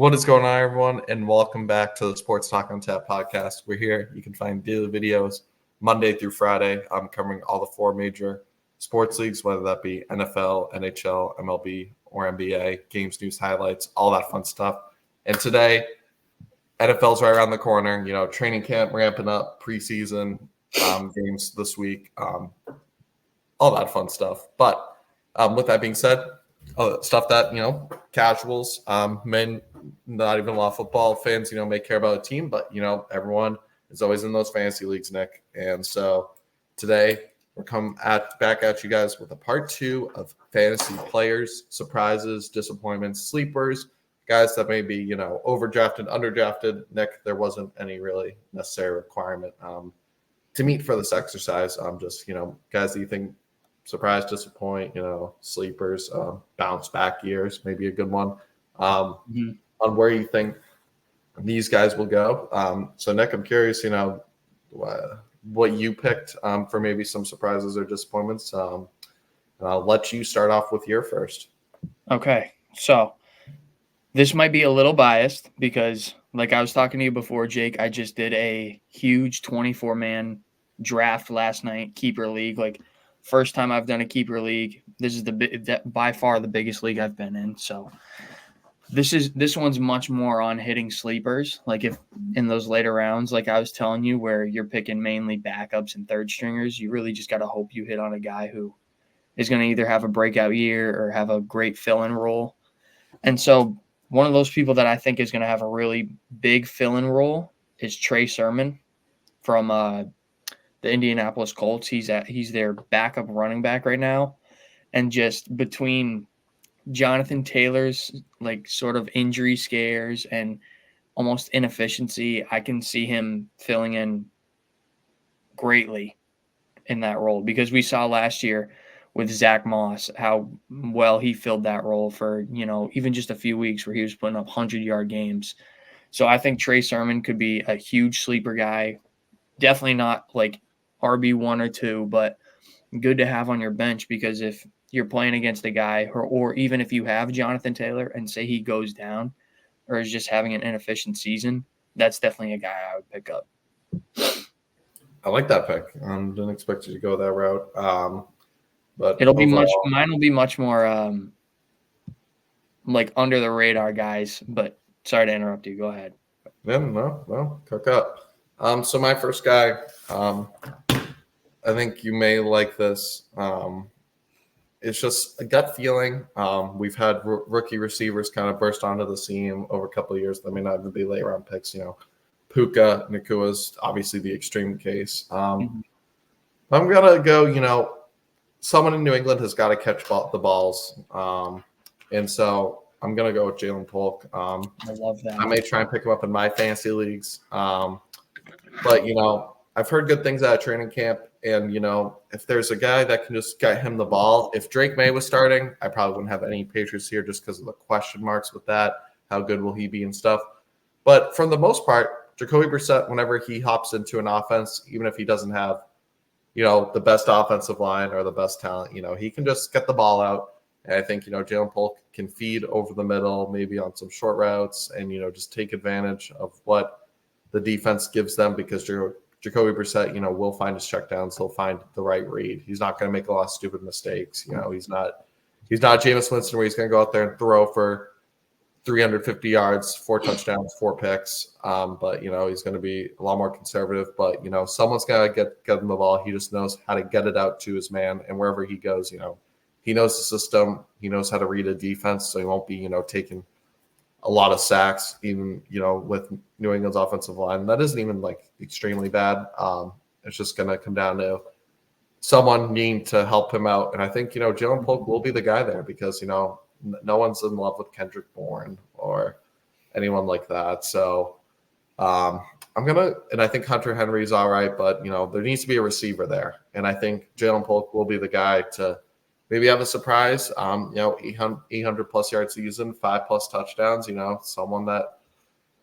What is going on, everyone, and welcome back to the Sports Talk on Tap podcast. We're here. You can find daily videos Monday through Friday. I'm covering all the four major sports leagues, whether that be NFL, NHL, MLB, or NBA, games, news, highlights, all that fun stuff. And today, NFL's right around the corner. You know, training camp ramping up, preseason games this week, all that fun stuff. But with that being said, stuff that, casuals, men, not even a lot of football fans, may care about a team, but, everyone is always in those fantasy leagues, Nick. And so today we're back at you guys with a part 2 of fantasy players, surprises, disappointments, sleepers, guys that may be, overdrafted, underdrafted. Nick, there wasn't any really necessary requirement to meet for this exercise. Just, guys that you think surprise, disappoint, sleepers, bounce back years, maybe a good one on where you think these guys will go. So Nick, I'm curious, what you picked for maybe some surprises or disappointments. And I'll let you start off with your first. Okay. So this might be a little biased because like I was talking to you before, Jake, I just did a huge 24-man draft last night, keeper league, like first time I've done a keeper league. This is by far the biggest league I've been in. So this one's much more on hitting sleepers. Like if in those later rounds, like I was telling you, where you're picking mainly backups and third stringers, you really just got to hope you hit on a guy who is going to either have a breakout year or have a great fill-in role. And so one of those people that I think is going to have a really big fill-in role is Trey Sermon from the Indianapolis Colts. He's their backup running back right now. And just between Jonathan Taylor's like sort of injury scares and almost inefficiency, I can see him filling in greatly in that role, because we saw last year with Zach Moss how well he filled that role for, even just a few weeks where he was putting up 100-yard games. So I think Trey Sermon could be a huge sleeper guy. Definitely not like RB1 or 2, but good to have on your bench, because if you're playing against a guy or even if you have Jonathan Taylor and say he goes down or is just having an inefficient season, that's definitely a guy I would pick up. I like that pick. Didn't expect you to go that route. But mine will be much more like under the radar guys, but sorry to interrupt you. Go ahead. Yeah, no, cook up. So my first guy, I think you may like this. It's just a gut feeling. We've had rookie receivers kind of burst onto the scene over a couple of years that may not even be late round picks. Puka Nacua is obviously the extreme case. I'm gonna go. Someone in New England has got to catch the balls, and so I'm gonna go with Ja'Lynn Polk. I love that. I may try and pick him up in my fantasy leagues, but I've heard good things out of training camp, and if there's a guy that can just get him the ball, if Drake May was starting, I probably wouldn't have any Patriots here just because of the question marks with that. How good will he be and stuff? But for the most part, Jacoby Brissett, whenever he hops into an offense, even if he doesn't have the best offensive line or the best talent, he can just get the ball out. And I think, Ja'Lynn Polk can feed over the middle, maybe on some short routes, and, just take advantage of what the defense gives them, because Jacoby Brissett, will find his checkdowns. He'll find the right read. He's not going to make a lot of stupid mistakes. He's not Jameis Winston, where he's going to go out there and throw for 350 yards, 4 touchdowns, 4 picks. But, he's going to be a lot more conservative. But, someone's got to get him the ball. He just knows how to get it out to his man. And wherever he goes, he knows the system. He knows how to read a defense. So he won't be, taking a lot of sacks, even, with New England's offensive line. That isn't even, extremely bad. It's just going to come down to someone needing to help him out. And I think, Ja'Lynn Polk will be the guy there, because, no one's in love with Kendrick Bourne or anyone like that. So and I think Hunter Henry is all right, but, there needs to be a receiver there. And I think Ja'Lynn Polk will be the guy to maybe have a surprise, 800 plus yard season, 5+ touchdowns, someone that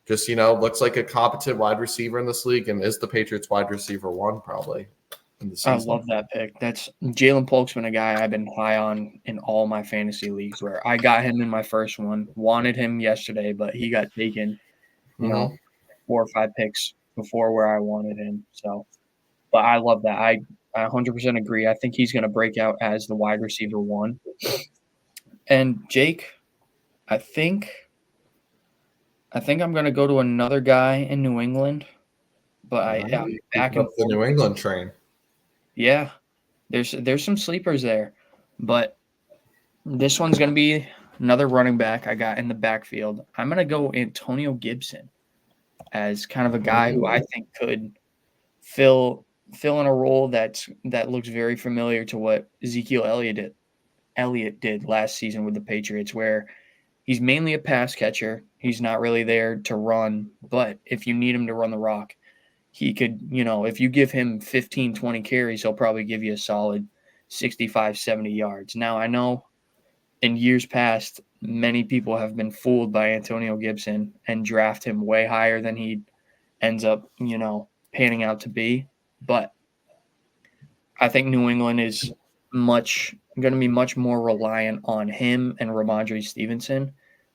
just, looks like a competent wide receiver in this league and is the Patriots wide receiver 1 probably. in the I season. love that pick. That's Jalen Polk's been a guy I've been high on in all my fantasy leagues where I got him in my first one, wanted him yesterday, but he got taken, you know, Mhm. 4 or 5 picks before where I wanted him. So, but I love that. I 100% agree. I think he's going to break out as the wide receiver one. And Jake, I think I'm going to go to another guy in New England, but All I'm right. back Keeping and up the forth. New England train. Yeah, there's some sleepers there, but this one's going to be another running back I got in the backfield. I'm going to go Antonio Gibson as kind of a guy who I think could fill in a role that looks very familiar to what Ezekiel Elliott did last season with the Patriots, where he's mainly a pass catcher. He's not really there to run, but if you need him to run the rock, he could, if you give him 15, 20 carries, he'll probably give you a solid 65, 70 yards. Now, I know in years past, many people have been fooled by Antonio Gibson and draft him way higher than he ends up, panning out to be. But I think New England is going to be much more reliant on him and Ramondre Stevenson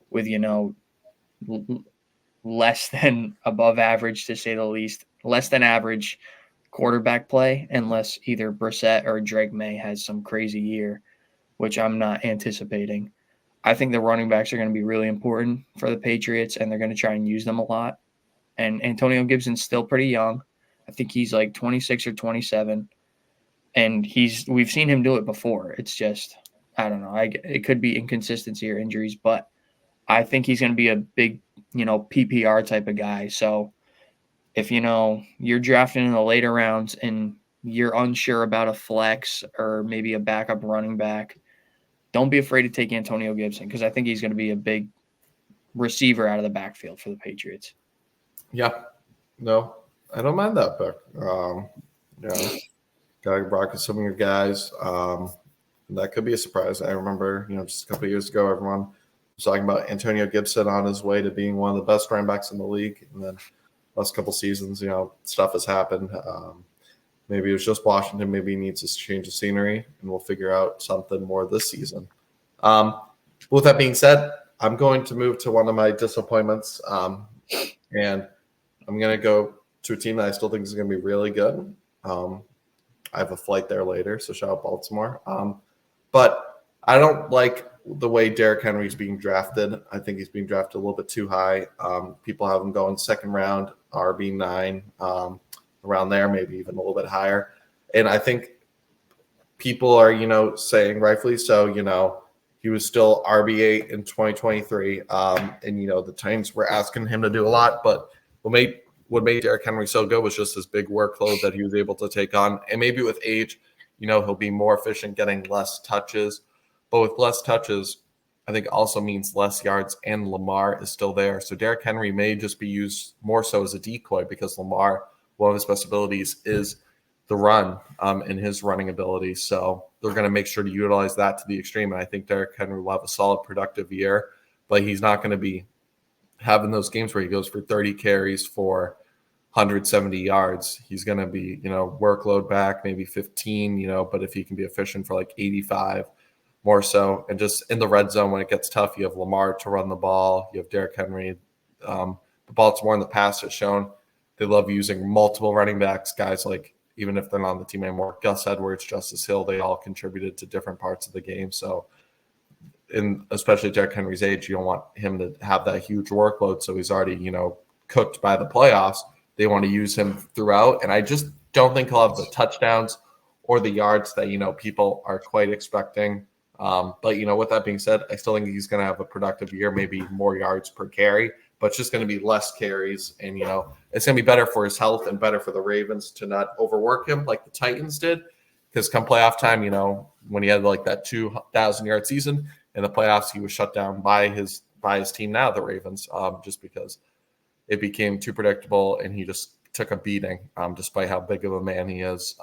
with, l- less than above average, to say the least, less than average quarterback play, unless either Brissett or Drake May has some crazy year, which I'm not anticipating. I think the running backs are going to be really important for the Patriots, and they're going to try and use them a lot. And Antonio Gibson's still pretty young. I think he's like 26 or 27, and we've seen him do it before. It's just I don't know. It could be inconsistency or injuries, but I think he's going to be a big, PPR type of guy. So if you're drafting in the later rounds and you're unsure about a flex or maybe a backup running back, don't be afraid to take Antonio Gibson because I think he's going to be a big receiver out of the backfield for the Patriots. Yeah. No, I don't mind that pick. Yeah. Got Brock and some of your guys. That could be a surprise. I remember, just a couple of years ago, everyone was talking about Antonio Gibson on his way to being one of the best running backs in the league. And then last couple seasons, stuff has happened. Maybe it was just Washington. Maybe he needs to change of scenery, and we'll figure out something more this season. With that being said, I'm going to move to one of my disappointments, and I'm going to go to a team that I still think is going to be really good. I have a flight there later, so shout out Baltimore. But I don't like the way Derrick Henry is being drafted. I think he's being drafted a little bit too high. People have him going second round, RB9, around there, maybe even a little bit higher. And I think people are, saying rightfully so, he was still RB8 in 2023. And the Titans were asking him to do a lot, but what made Derrick Henry so good was just his big workload that he was able to take on. And maybe with age, he'll be more efficient getting less touches. But with less touches, I think also means less yards, and Lamar is still there. So Derrick Henry may just be used more so as a decoy because Lamar, one of his best abilities is the run and his running ability. So they're going to make sure to utilize that to the extreme. And I think Derrick Henry will have a solid, productive year, but he's not going to be having those games where he goes for 30 carries for 170 yards. He's going to be, workload back, maybe 15, but if he can be efficient for like 85 more so. And just in the red zone, when it gets tough, you have Lamar to run the ball. You have Derrick Henry. The Baltimore in the past has shown they love using multiple running backs, guys like, even if they're not on the team anymore, Gus Edwards, Justice Hill, they all contributed to different parts of the game. So especially Derrick Henry's age, you don't want him to have that huge workload. So he's already, cooked by the playoffs. They want to use him throughout. And I just don't think he'll have the touchdowns or the yards that, people are quite expecting. But, with that being said, I still think he's going to have a productive year, maybe more yards per carry, but it's just going to be less carries. And, it's going to be better for his health and better for the Ravens to not overwork him like the Titans did. Because come playoff time, when he had like that 2,000-yard season in the playoffs, he was shut down by his team now, the Ravens, just because it became too predictable and he just took a beating, despite how big of a man he is.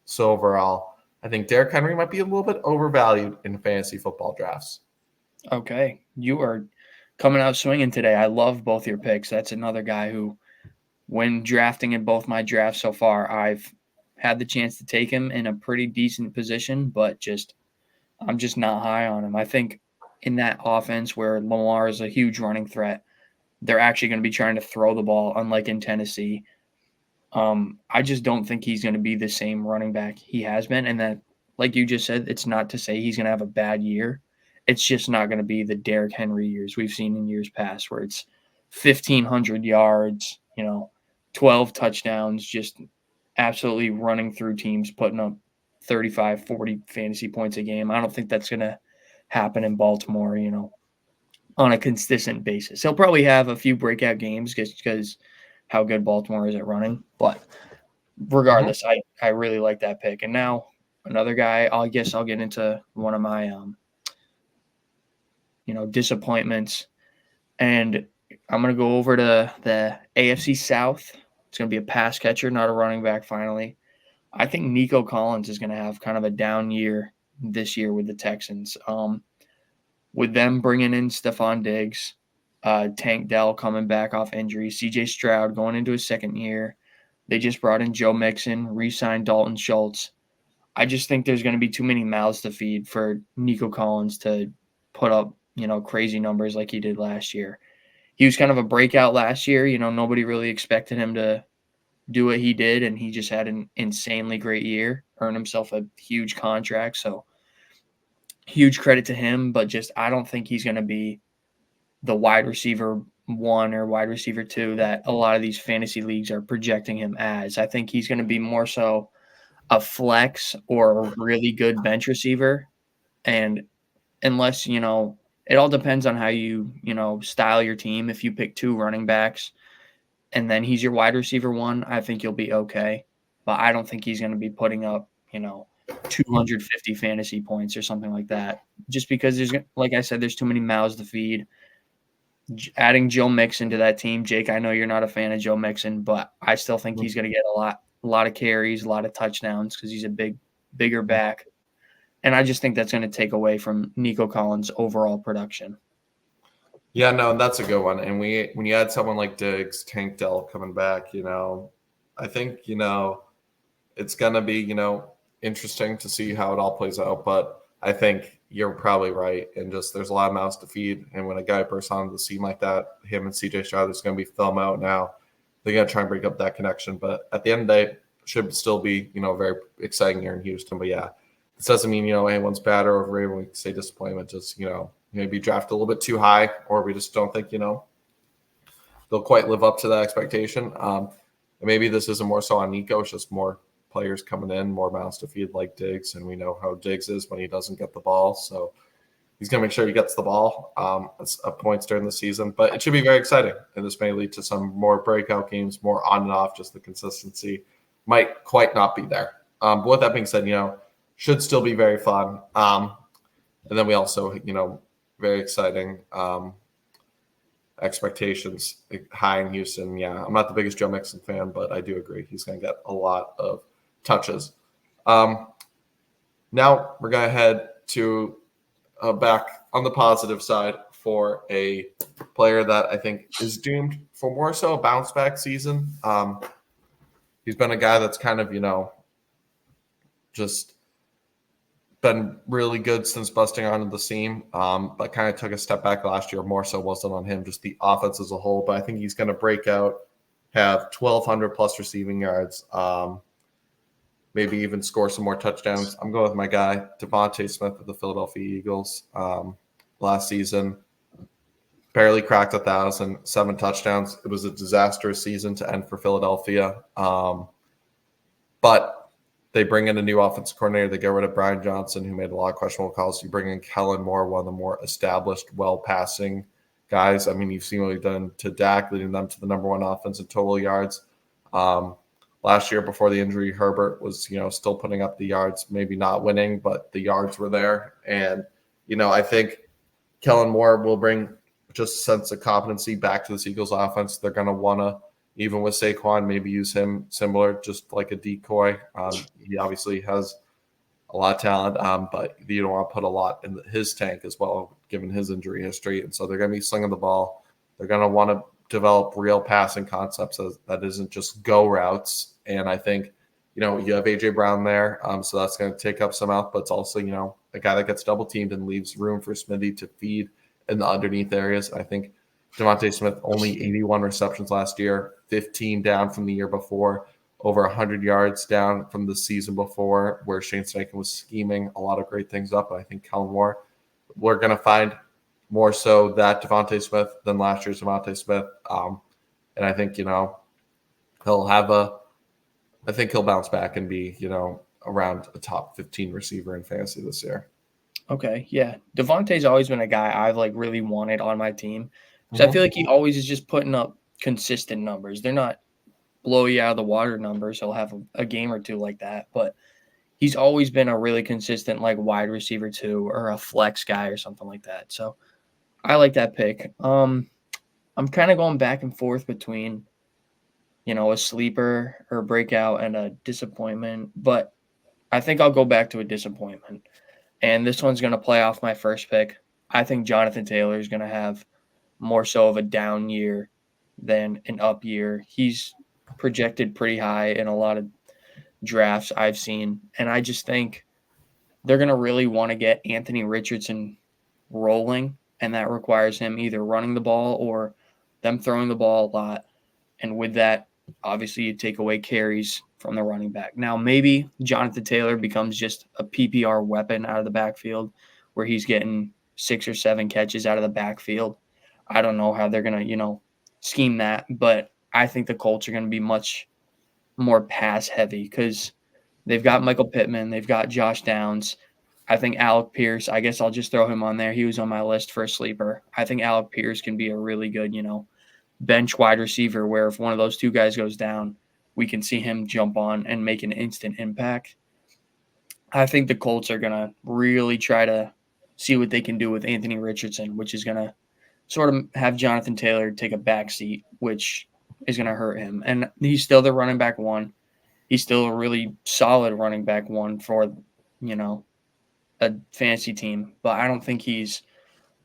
So overall, I think Derrick Henry might be a little bit overvalued in fantasy football drafts. Okay, you are coming out swinging today. I love both your picks. That's another guy who, when drafting in both my drafts so far, I've had the chance to take him in a pretty decent position, but I'm just not high on him. I think in that offense where Lamar is a huge running threat, they're actually going to be trying to throw the ball, unlike in Tennessee. I just don't think he's going to be the same running back he has been. And that, like you just said, it's not to say he's going to have a bad year. It's just not going to be the Derrick Henry years we've seen in years past where it's 1,500 yards, 12 touchdowns, just absolutely running through teams, putting up 35, 40 fantasy points a game. I don't think that's going to happen in Baltimore, on a consistent basis. He'll probably have a few breakout games just because how good Baltimore is at running. But regardless, I really like that pick. And now another guy, I guess I'll get into one of my, disappointments. And I'm going to go over to the AFC South. It's going to be a pass catcher, not a running back finally. I think Nico Collins is going to have kind of a down year this year with the Texans. With them bringing in Stephon Diggs, Tank Dell coming back off injury, CJ Stroud going into his second year. They just brought in Joe Mixon, re-signed Dalton Schultz. I just think there's going to be too many mouths to feed for Nico Collins to put up, crazy numbers like he did last year. He was kind of a breakout last year. Nobody really expected him to do what he did, and he just had an insanely great year, earned himself a huge contract. So huge credit to him, but just I don't think he's going to be the wide receiver 1 or wide receiver 2 that a lot of these fantasy leagues are projecting him as. I think he's going to be more so a flex or a really good bench receiver. And unless, it all depends on how you, style your team. If you pick 2 running backs and then he's your wide receiver 1, I think you'll be okay. But I don't think he's going to be putting up, 250 fantasy points or something like that. Just because like I said, there's too many mouths to feed. Adding Joe Mixon to that team, Jake, I know you're not a fan of Joe Mixon, but I still think he's going to get a lot of carries, a lot of touchdowns because he's a bigger back. And I just think that's going to take away from Nico Collins' overall production. Yeah, no, that's a good one. And when you add someone like Diggs, Tank Dell coming back, I think, it's going to be, interesting to see how it all plays out. But I think you're probably right. And just there's a lot of mouths to feed. And when a guy bursts onto the scene like that, him and CJ Stroud, there's going to be film out now. They're going to try and break up that connection. But at the end of the day, it should still be, a very exciting year in Houston. But yeah, this doesn't mean, anyone's bad or overrated when we say disappointment. Just, maybe draft a little bit too high, or we just don't think, they'll quite live up to that expectation. And maybe this isn't more so on Nico. It's just more players coming in, more mouths to feed like Diggs. And we know how Diggs is when he doesn't get the ball. So he's going to make sure he gets the ball at points during the season. But it should be very exciting. And this may lead to some more breakout games, more on and off. Just the consistency might quite not be there. But with that being said, should still be very fun. And then we also, very exciting expectations high in Houston. Yeah, I'm not the biggest Joe Mixon fan, but I do agree he's going to get a lot of touches. Now we're going to head to back on the positive side for a player that I think is doomed for more so a bounce back season. He's been a guy that's kind of, just been really good since busting onto the scene, but kind of took a step back last year. More so wasn't on him, just the offense as a whole. But I think he's going to break out, have 1,200 plus receiving yards, maybe even score some more touchdowns. I'm going with my guy, Devontae Smith of the Philadelphia Eagles. Last season, barely cracked 1,000, 7 touchdowns. It was a disastrous season to end for Philadelphia. But they bring in a new offensive coordinator. They get rid of Brian Johnson, who made a lot of questionable calls. You bring in Kellen Moore, one of the more established, well-passing guys. I mean, you've seen what he's done to Dak, leading them to the number 1 offense in total yards. Last year, before the injury, Herbert was, still putting up the yards, maybe not winning, but the yards were there. And, I think Kellen Moore will bring just a sense of competency back to the Eagles offense. They're going to want to, even with Saquon, maybe use him similar, just like a decoy. He obviously has a lot of talent, but you don't want to put a lot in his tank as well, given his injury history. And so they're going to be slinging the ball. They're going to want to develop real passing concepts that isn't just go routes. And I think you have AJ Brown there, so that's going to take up some out, but it's also, a guy that gets double teamed and leaves room for Smithy to feed in the underneath areas. I think Devontae Smith only 81 receptions last year, 15 down from the year before, over 100 yards down from the season before, where Shane Steichen was scheming a lot of great things up. And I think Kellen Moore, we're going to find more so that Devontae Smith than last year's Devontae Smith. And I think, I think he'll bounce back and be, around a top 15 receiver in fantasy this year. Okay, yeah. Devontae's always been a guy I've really wanted on my team. Because I feel like he always is just putting up consistent numbers. They're not blow you out of the water numbers. He'll have a game or two like that. But he's always been a really consistent wide receiver too, or a flex guy or something like that. So I like that pick. I'm kind of going back and forth between, a sleeper or breakout and a disappointment. But I think I'll go back to a disappointment. And this one's going to play off my first pick. I think Jonathan Taylor is going to have more so of a down year than an up year. He's projected pretty high in a lot of drafts I've seen. And I just think they're going to really want to get Anthony Richardson rolling. And that requires him either running the ball or them throwing the ball a lot. And with that, obviously, you take away carries from the running back. Now, maybe Jonathan Taylor becomes just a PPR weapon out of the backfield where he's getting 6 or 7 catches out of the backfield. I don't know how they're going to, scheme that, but I think the Colts are going to be much more pass heavy because they've got Michael Pittman, they've got Josh Downs. I think Alec Pierce, I guess I'll just throw him on there. He was on my list for a sleeper. I think Alec Pierce can be a really good, bench wide receiver where if one of those two guys goes down, we can see him jump on and make an instant impact. I think the Colts are going to really try to see what they can do with Anthony Richardson, which is going to sort of have Jonathan Taylor take a backseat, which is going to hurt him. And he's still the running back one. He's still a really solid running back one for, a fantasy team. But I don't think he's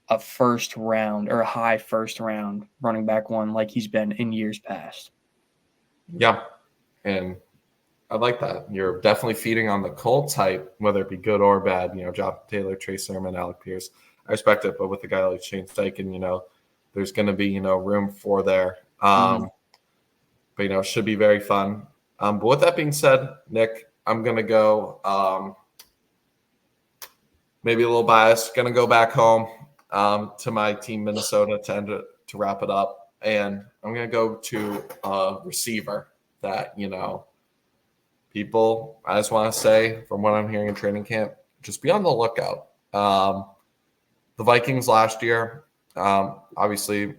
a first round or a high first round running back one like he's been in years past. Yeah. And I like that. You're definitely feeding on the Colts hype, whether it be good or bad. Jonathan Taylor, Trey Sermon, Alec Pierce. I respect it, but with a guy like Shane Steichen, there's going to be, room for there. But, it should be very fun. But with that being said, Nick, I'm going to go maybe a little biased. Going to go back home to my team, Minnesota, to wrap it up. And I'm going to go to a receiver that, people, I just want to say, from what I'm hearing in training camp, just be on the lookout. The Vikings last year, obviously,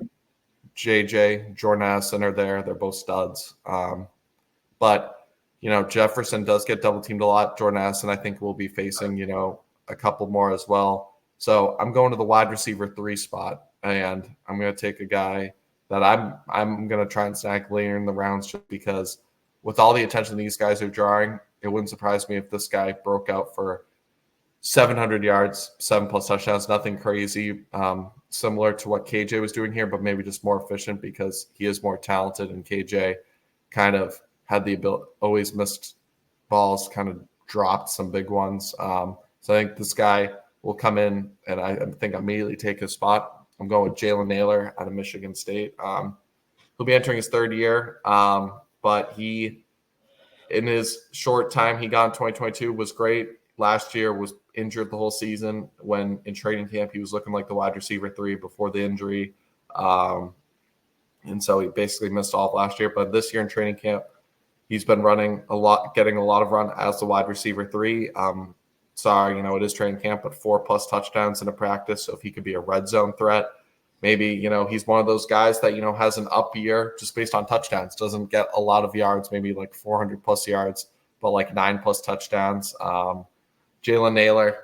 JJ, Jordan Addison are there. They're both studs. But, Jefferson does get double teamed a lot. Jordan Addison, I think, will be facing, a couple more as well. So I'm going to the wide receiver 3 spot, and I'm going to take a guy that I'm going to try and snag later in the rounds just because with all the attention these guys are drawing, it wouldn't surprise me if this guy broke out for 700 yards, 7+ touchdowns, nothing crazy, similar to what KJ was doing here, but maybe just more efficient because he is more talented and KJ kind of had the ability, always missed balls, kind of dropped some big ones. So I think this guy will come in and I think immediately take his spot. I'm going with Jalen Nailor out of Michigan State. He'll be entering his 3rd year, but he, in his short time he got in 2022, was great. Last year was injured the whole season when in training camp he was looking like the wide receiver 3 before the injury. And so he basically missed all of last year. But this year in training camp, he's been running a lot, getting a lot of run as the wide receiver 3. Sorry, it is training camp, but 4+ touchdowns in a practice. So if he could be a red zone threat, maybe, he's one of those guys that, has an up year just based on touchdowns, doesn't get a lot of yards, maybe like 400+ yards, but like 9+ touchdowns. Jalen Nailor,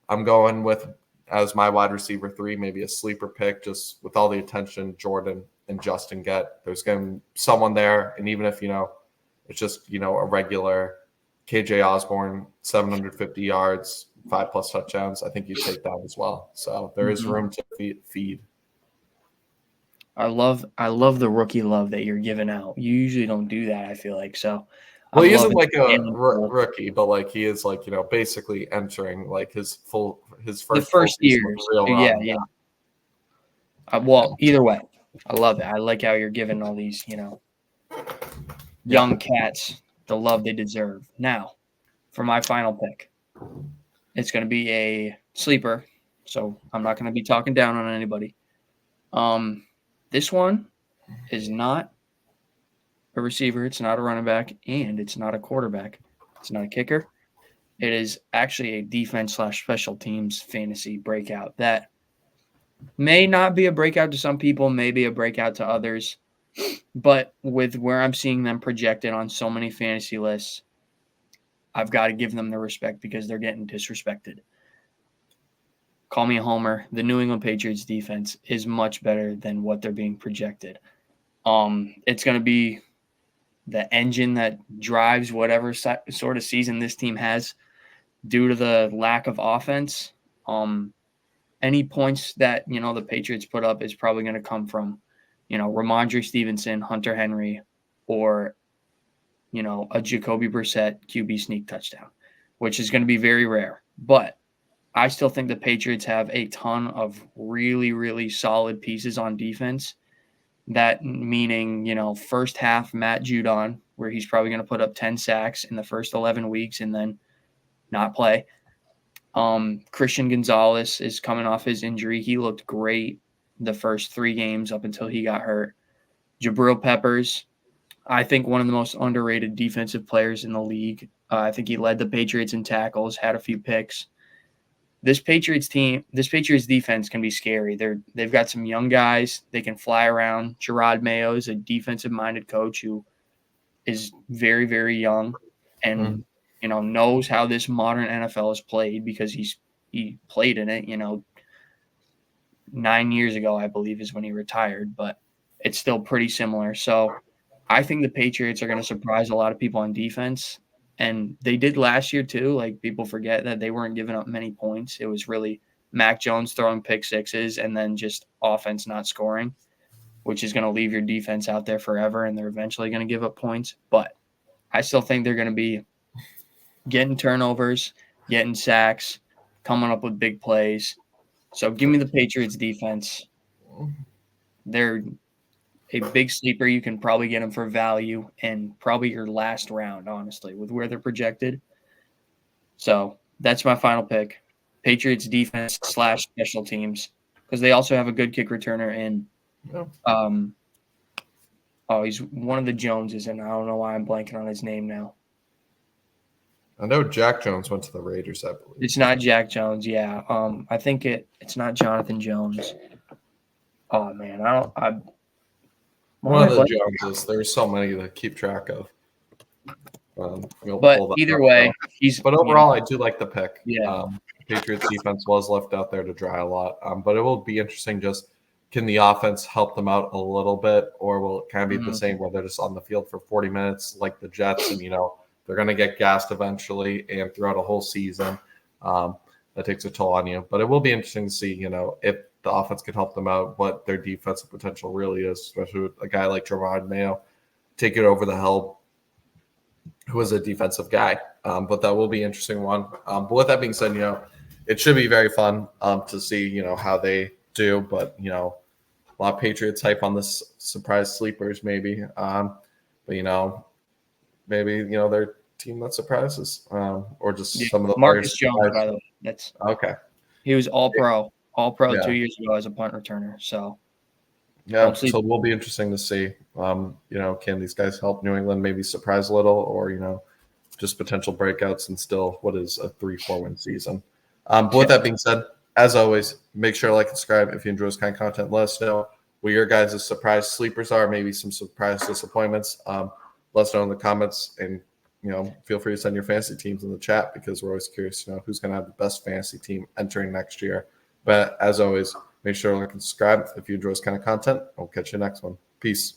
I'm going with as my wide receiver 3, maybe a sleeper pick, just with all the attention Jordan and Justin get. There's going to be someone there. And even if, it's just, a regular KJ Osborne, 750 yards, 5+ touchdowns, I think you take that as well. So there is room to feed. I love the rookie love that you're giving out. You usually don't do that, I feel like. So Well, he I'm isn't loving like a Jalen Poole. rookie, but like he is like, basically entering like his The first full first season of years. real Yeah, run. yeah. Yeah. Well, either way, I love it. I like how you're giving all these, young cats the love they deserve. Now, for my final pick, it's going to be a sleeper, so I'm not going to be talking down on anybody. This one is not a receiver, it's not a running back, and it's not a quarterback. It's not a kicker. It is actually a defense/special teams fantasy breakout that may not be a breakout to some people, may be a breakout to others. But with where I'm seeing them projected on so many fantasy lists, I've got to give them the respect because they're getting disrespected. Call me a homer. The New England Patriots defense is much better than what they're being projected. It's going to be the engine that drives whatever sort of season this team has due to the lack of offense. Any points that, the Patriots put up is probably going to come from, Ramondre Stevenson, Hunter Henry, or, a Jacoby Brissett QB sneak touchdown, which is going to be very rare. But I still think the Patriots have a ton of really, really solid pieces on defense. That meaning, first half Matt Judon, where he's probably going to put up 10 sacks in the first 11 weeks and then not play. Christian Gonzalez is coming off his injury. He looked great the first 3 games up until he got hurt. Jabril Peppers, I think one of the most underrated defensive players in the league. I think he led the Patriots in tackles, had a few picks. This Patriots defense can be scary. They've got some young guys. They can fly around. Gerard Mayo is a defensive-minded coach who is very, very young and knows how this modern NFL is played because he played in it. 9 years ago, I believe, is when he retired, but it's still pretty similar. So I think the Patriots are going to surprise a lot of people on defense. And they did last year too. Like, people forget that they weren't giving up many points. It was really Mac Jones throwing pick sixes and then just offense not scoring, which is going to leave your defense out there forever, and they're eventually going to give up points. But I still think they're going to be getting turnovers, getting sacks, coming up with big plays. So give me the Patriots defense. They're a big sleeper. You can probably get them for value and probably your last round, honestly, with where they're projected. So that's my final pick. Patriots defense / special teams, because they also have a good kick returner in he's one of the Joneses, and I don't know why I'm blanking on his name now. I know Jack Jones went to the Raiders, I believe. It's not Jack Jones, yeah. I think it's not Jonathan Jones. Oh man, one of the Joneses. There's so many to keep track of. But either way, But overall, I do like the pick. Yeah. Patriots defense was left out there to dry a lot. But it will be interesting. Just can the offense help them out a little bit, or will it kind of be the same where they're just on the field for 40 minutes like the Jets, and they're going to get gassed eventually and throughout a whole season. That takes a toll on you. But it will be interesting to see, if the offense can help them out, what their defensive potential really is, especially with a guy like Gerard Mayo take it over the hill, who is a defensive guy. But that will be an interesting one. But with that being said, it should be very fun to see, how they do. But, a lot of Patriots hype on this surprise sleepers maybe. But, maybe, their team that surprises or just some of the Marcus players. Jones, by the way. That's okay. He was all-pro 2 years ago as a punt returner. So yeah, so it will be interesting to see. Can these guys help New England maybe surprise a little, or just potential breakouts and still what is a 3-4 win season. But with that being said, as always, make sure to like and subscribe if you enjoy this kind of content. Let us know what your guys' surprise sleepers are, maybe some surprise disappointments. Let us know in the comments, and feel free to send your fantasy teams in the chat because we're always curious who's going to have the best fantasy team entering next year. But as always, make sure to like and subscribe if you enjoy this kind of content. We'll catch you next one. Peace.